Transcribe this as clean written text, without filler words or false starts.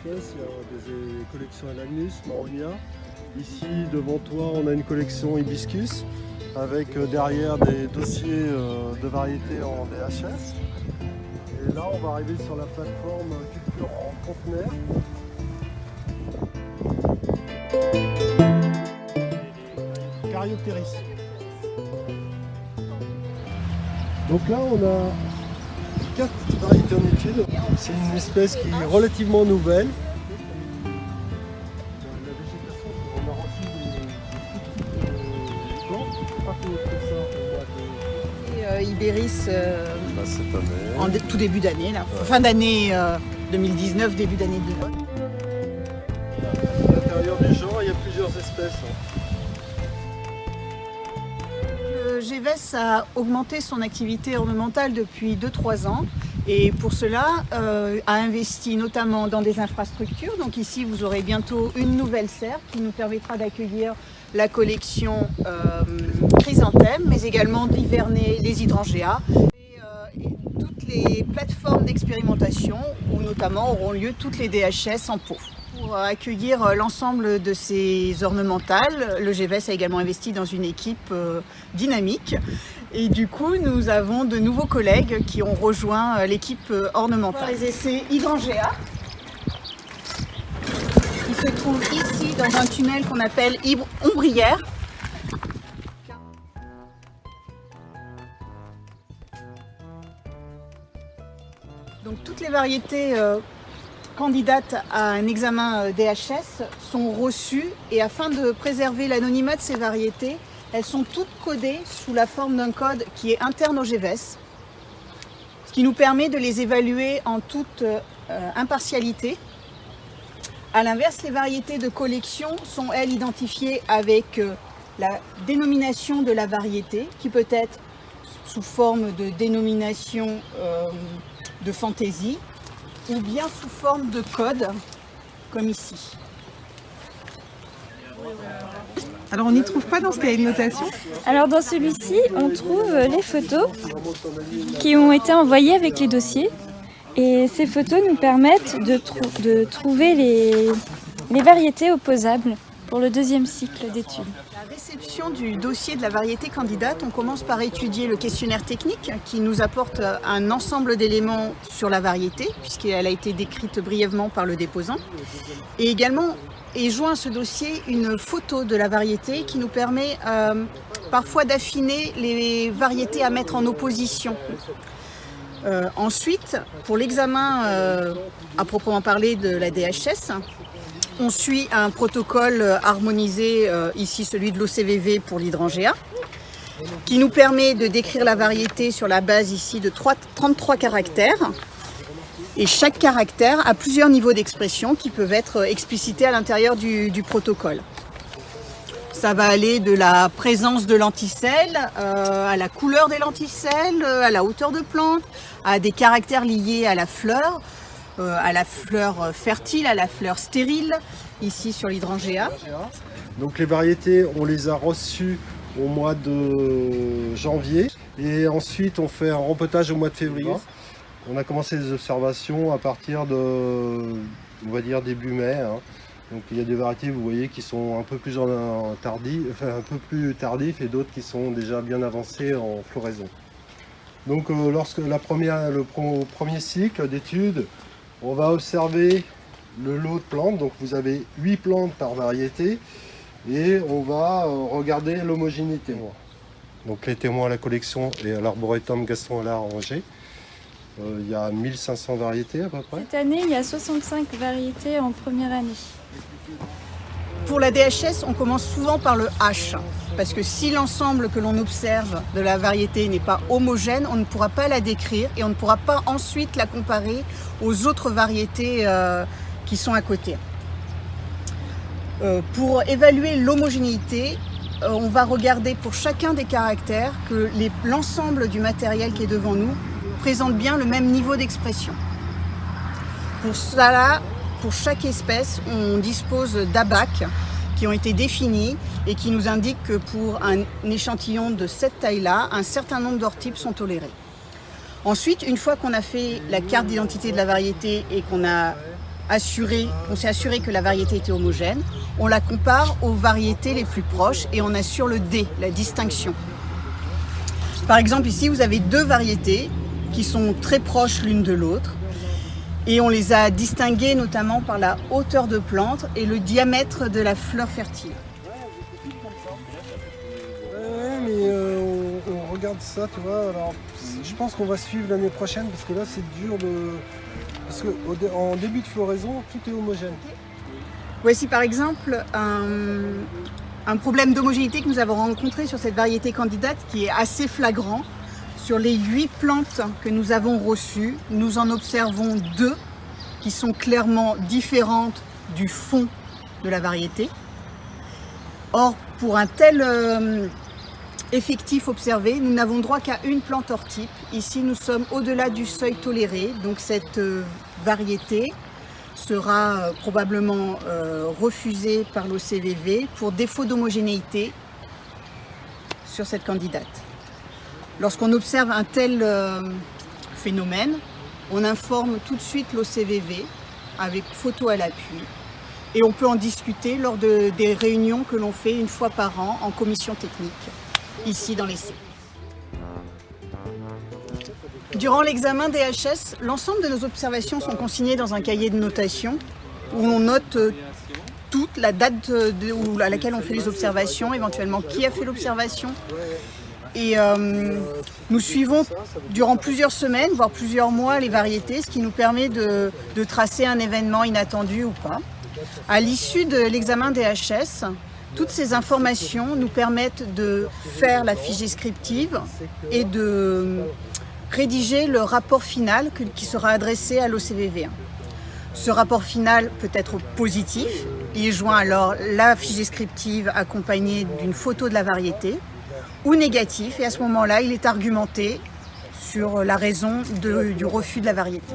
espèces. Il y a des collections Alanus, Maronia. Ici, devant toi, on a une collection Hibiscus avec derrière des dossiers de variétés en DHS. Et là, on va arriver sur la plateforme culture en conteneur. Caryopteris. Donc là, on a 4 variétés en étude. C'est une espèce qui est relativement nouvelle. La végétation, on a reçu des plantes. Je ne sais pas comment on fait ça. Ibéris Cette année. en tout début d'année, là. Fin d'année 2019, début d'année 2020. À l'intérieur du genre, il y a plusieurs espèces. Le GEVES a augmenté son activité ornementale depuis 2-3 ans et pour cela a investi notamment dans des infrastructures. Donc ici vous aurez bientôt une nouvelle serre qui nous permettra d'accueillir la collection chrysanthème, mais également d'hiverner les hydrangea et toutes les plateformes d'expérimentation où notamment auront lieu toutes les DHS en pot. Pour accueillir l'ensemble de ces ornementales, le GEVES a également investi dans une équipe dynamique. Et du coup, nous avons de nouveaux collègues qui ont rejoint l'équipe ornementale. Les essais hydrangea, qui se trouvent ici dans un tunnel qu'on appelle ombrière. Donc toutes les variétés candidates à un examen DHS sont reçues et afin de préserver l'anonymat de ces variétés, elles sont toutes codées sous la forme d'un code qui est interne au GEVES, ce qui nous permet de les évaluer en toute impartialité. A l'inverse, les variétés de collection sont elles identifiées avec la dénomination de la variété qui peut être sous forme de dénomination de fantaisie ou bien sous forme de code, comme ici. Alors on n'y trouve pas dans ce cahier de notation? Alors dans celui-ci, on trouve les photos qui ont été envoyées avec les dossiers. Et ces photos nous permettent de trouver les variétés opposables pour le deuxième cycle d'études. La réception du dossier de la variété candidate, on commence par étudier le questionnaire technique qui nous apporte un ensemble d'éléments sur la variété, puisqu'elle a été décrite brièvement par le déposant. Et également est joint à ce dossier une photo de la variété qui nous permet parfois d'affiner les variétés à mettre en opposition. Ensuite, pour l'examen à proprement parler de la DHS, on suit un protocole harmonisé, ici celui de l'OCVV pour l'hydrangea, qui nous permet de décrire la variété sur la base ici de 33 caractères. Et chaque caractère a plusieurs niveaux d'expression qui peuvent être explicités à l'intérieur du protocole. Ça va aller de la présence de lenticelles, à la couleur des lenticelles, à la hauteur de plante, à des caractères liés à la fleur fertile, à la fleur stérile, ici sur l'hydrangea. Donc les variétés, on les a reçues au mois de janvier et ensuite on fait un rempotage au mois de février. On a commencé les observations à partir de, on va dire, début mai. Donc il y a des variétés, vous voyez, qui sont un peu plus tardifs et d'autres qui sont déjà bien avancées en floraison. Donc lorsque le premier cycle d'études, on va observer le lot de plantes. Donc vous avez 8 plantes par variété et on va regarder l'homogénéité. Donc les témoins à la collection et à l'arboretum Gaston Allard à Angers. Il y a 1500 variétés à peu près. Cette année, il y a 65 variétés en première année. Pour la DHS, on commence souvent par le H, parce que si l'ensemble que l'on observe de la variété n'est pas homogène, on ne pourra pas la décrire et on ne pourra pas ensuite la comparer aux autres variétés qui sont à côté. Pour évaluer l'homogénéité, on va regarder pour chacun des caractères que l'ensemble du matériel qui est devant nous présente bien le même niveau d'expression. Pour cela, pour chaque espèce, on dispose d'ABAC qui ont été définis et qui nous indiquent que pour un échantillon de cette taille-là, un certain nombre d'orthtypes sont tolérés. Ensuite, une fois qu'on a fait la carte d'identité de la variété et qu'on a on s'est assuré que la variété était homogène, on la compare aux variétés les plus proches et on assure le D, la distinction. Par exemple, ici, vous avez deux variétés qui sont très proches l'une de l'autre et on les a distinguées notamment par la hauteur de plante et le diamètre de la fleur fertile. Ouais, mais on regarde ça, tu vois. Alors, je pense qu'on va suivre l'année prochaine parce que là, c'est dur de... Parce qu'en début de floraison, tout est homogène. Voici par exemple un problème d'homogénéité que nous avons rencontré sur cette variété candidate qui est assez flagrant. Sur les 8 plantes que nous avons reçues, nous en observons 2 qui sont clairement différentes du fond de la variété. Or, pour un tel effectif observé, nous n'avons droit qu'à une plante hors type. Ici, nous sommes au-delà du seuil toléré, donc cette variété sera probablement refusée par l'OCVV pour défaut d'homogénéité sur cette candidate. Lorsqu'on observe un tel phénomène, on informe tout de suite l'OCVV avec photo à l'appui et on peut en discuter lors des réunions que l'on fait une fois par an en commission technique, ici dans l'essai. Durant l'examen DHS, l'ensemble de nos observations sont consignées dans un cahier de notation où l'on note toute la date à laquelle on fait les observations, éventuellement qui a fait l'observation. Et nous suivons durant plusieurs semaines, voire plusieurs mois, les variétés, ce qui nous permet de tracer un événement inattendu ou pas. À l'issue de l'examen DHS, toutes ces informations nous permettent de faire la fiche descriptive et de rédiger le rapport final qui sera adressé à l'OCVV. Ce rapport final peut être positif. Il joint alors la fiche descriptive accompagnée d'une photo de la variété, ou négatif, et à ce moment-là, il est argumenté sur la raison du refus de la variété.